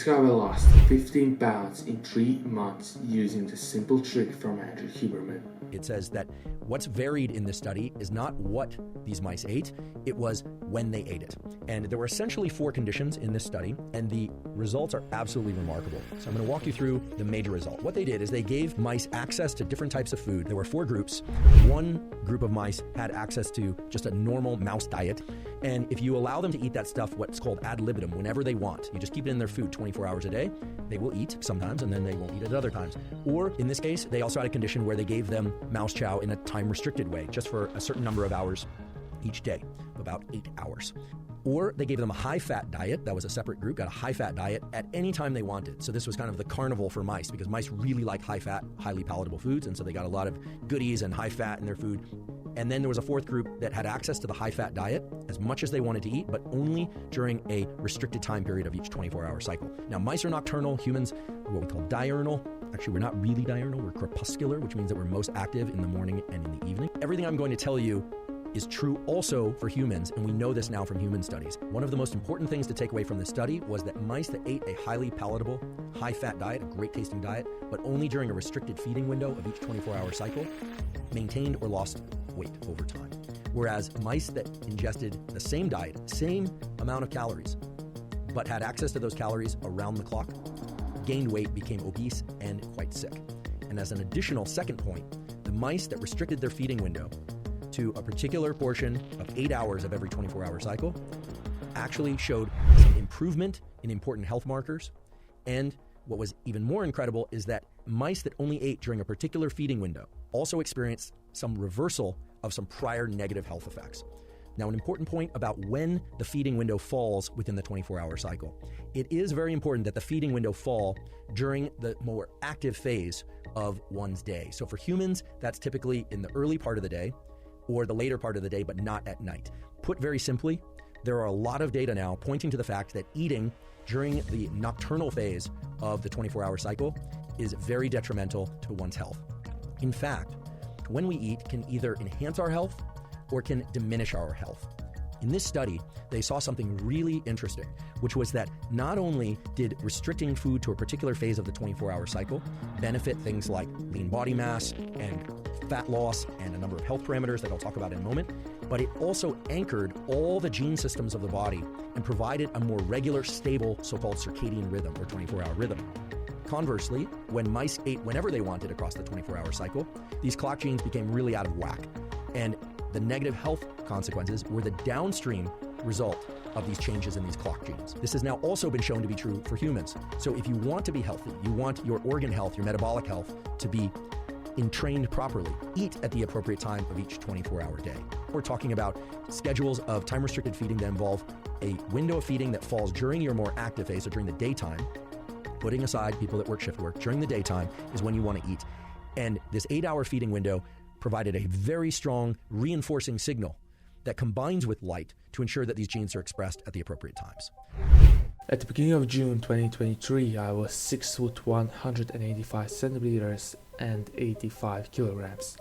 This guy lost 15 pounds in 3 months using the simple trick from Andrew Huberman. It says that what's varied in this study is not what these mice ate, it was when they ate it. And there were essentially 4 conditions in this study, and the results are absolutely remarkable. So I'm going to walk you through the major result. What they did is they gave mice access to different types of food. There were 4 groups. One group of mice had access to just a normal mouse diet. And if you allow them to eat that stuff, what's called ad libitum, whenever they want, you just keep it in their food 24 hours a day, they will eat sometimes and then they won't eat at other times. Or in this case, they also had a condition where they gave them mouse chow in a time-restricted way, just for a certain number of hours each day, about 8 hours. Or they gave them a high-fat diet. That was a separate group, got a high-fat diet at any time they wanted. So this was kind of the carnival for mice, because mice really like high-fat, highly palatable foods, and so they got a lot of goodies and high-fat in their food. And then there was a 4th group that had access to the high-fat diet as much as they wanted to eat, but only during a restricted time period of each 24-hour cycle. Now, mice are nocturnal. Humans are what we call diurnal. Actually, we're not really diurnal. We're crepuscular, which means that we're most active in the morning and in the evening. Everything I'm going to tell you is true also for humans, and we know this now from human studies. One of the most important things to take away from this study was that mice that ate a highly palatable, high-fat diet, a great-tasting diet, but only during a restricted feeding window of each 24-hour cycle, maintained or lost weight over time. Whereas mice that ingested the same diet, same amount of calories, but had access to those calories around the clock, gained weight, became obese, and quite sick. And as an additional second point, the mice that restricted their feeding window to a particular portion of 8 hours of every 24-hour cycle actually showed some improvement in important health markers. And what was even more incredible is that mice that only ate during a particular feeding window also experienced some reversal of some prior negative health effects. Now, an important point about when the feeding window falls within the 24-hour cycle. It is very important that the feeding window fall during the more active phase of one's day. So for humans, that's typically in the early part of the day or the later part of the day, but not at night. Put very simply, there are a lot of data now pointing to the fact that eating during the nocturnal phase of the 24-hour cycle is very detrimental to one's health. In fact, when we eat can either enhance our health or can diminish our health. In this study, they saw something really interesting, which was that not only did restricting food to a particular phase of the 24-hour cycle benefit things like lean body mass and fat loss and a number of health parameters that I'll talk about in a moment, but it also anchored all the gene systems of the body and provided a more regular, stable, so-called circadian rhythm or 24-hour rhythm. Conversely, when mice ate whenever they wanted across the 24-hour cycle, these clock genes became really out of whack. And the negative health consequences were the downstream result of these changes in these clock genes. This has now also been shown to be true for humans. So if you want to be healthy, you want your organ health, your metabolic health to be entrained properly, eat at the appropriate time of each 24-hour day. We're talking about schedules of time-restricted feeding that involve a window of feeding that falls during your more active phase, so during the daytime. Putting aside people that work shift work, during the daytime is when you want to eat. And this 8-hour feeding window provided a very strong reinforcing signal that combines with light to ensure that these genes are expressed at the appropriate times. At the beginning of June 2023, I was 6 foot 185 centimeters and 85 kilograms.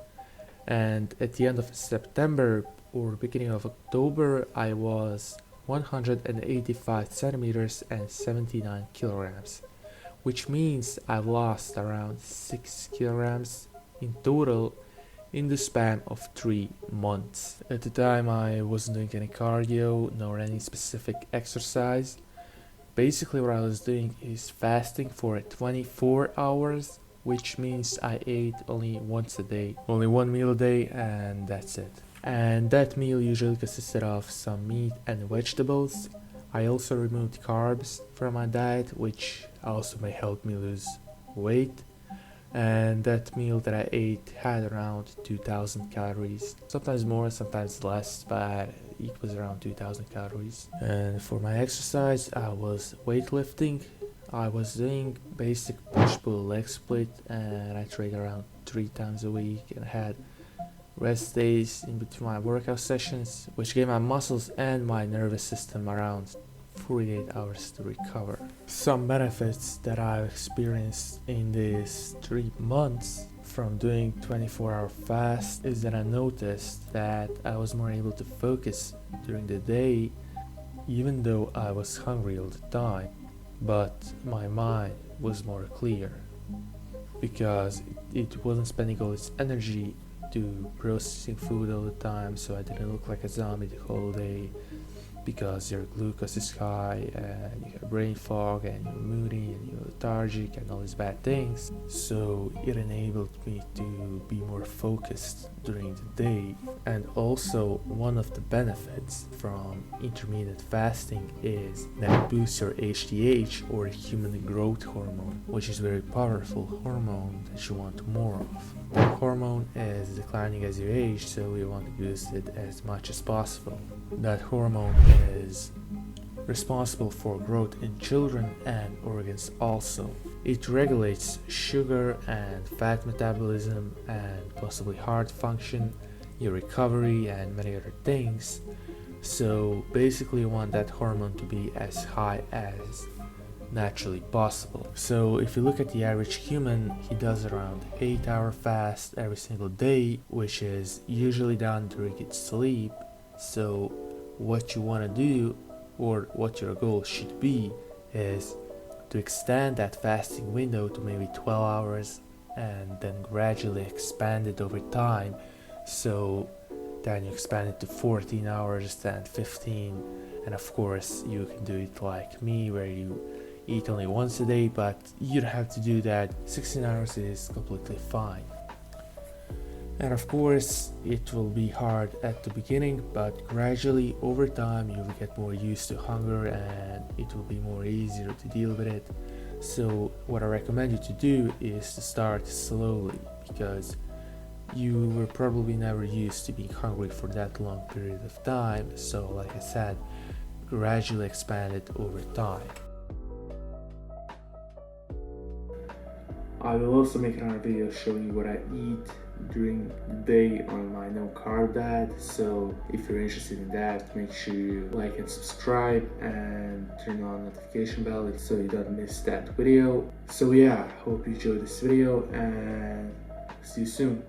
And at the end of September or beginning of October, I was 185 centimeters and 79 kilograms, which means I lost around 6 kilograms in total in the span of 3 months. At the time, I wasn't doing any cardio nor any specific exercise. Basically, what I was doing is fasting for 24 hours, which means I ate only once a day, only one meal a day, and that's it. And that meal usually consisted of some meat and vegetables. I also removed carbs from my diet, which also may help me lose weight. And that meal that I ate had around 2,000 calories, sometimes more, sometimes less, but it was around 2,000 calories. And for my exercise, I was weightlifting. I was doing basic push-pull leg split, and I trained around 3 times a week and had rest days in between my workout sessions, which gave my muscles and my nervous system around 48 hours to recover. Some benefits that I've experienced in these 3 months from doing 24-hour fast is that I noticed that I was more able to focus during the day even though I was hungry all the time. but my mind was more clear because it wasn't spending all its energy to processing food all the time, so I didn't look like a zombie the whole day because your glucose is high and you have brain fog and you're moody and you're lethargic and all these bad things. So it enabled me to be more focused during the day. And also one of the benefits from intermittent fasting is that it boosts your HGH, or human growth hormone, which is a very powerful hormone that you want more of. The hormone is declining as you age, so we want to boost it as much as possible. That hormone is responsible for growth in children and organs also. It regulates sugar and fat metabolism and possibly heart function, your recovery, and many other things. So basically you want that hormone to be as high as naturally possible. So if you look at the average human, he does around 8-hour fast every single day, which is usually done during its sleep. So what you want to do, or what your goal should be, is to extend that fasting window to maybe 12 hours and then gradually expand it over time. So then you expand it to 14 hours, then 15, and of course you can do it like me where you eat only once a day, but you don't have to do that. 16 hours is completely fine. And of course it will be hard at the beginning, but gradually over time you will get more used to hunger and it will be more easier to deal with it. So what I recommend you to do is to start slowly, because you were probably never used to being hungry for that long period of time. So like I said, gradually expand it over time. I will also make another video showing you what I eat during the day on my no carb diet. So if you're interested in that, make sure you like and subscribe and turn on notification bell so you don't miss that video. So yeah, hope you enjoyed this video and see you soon.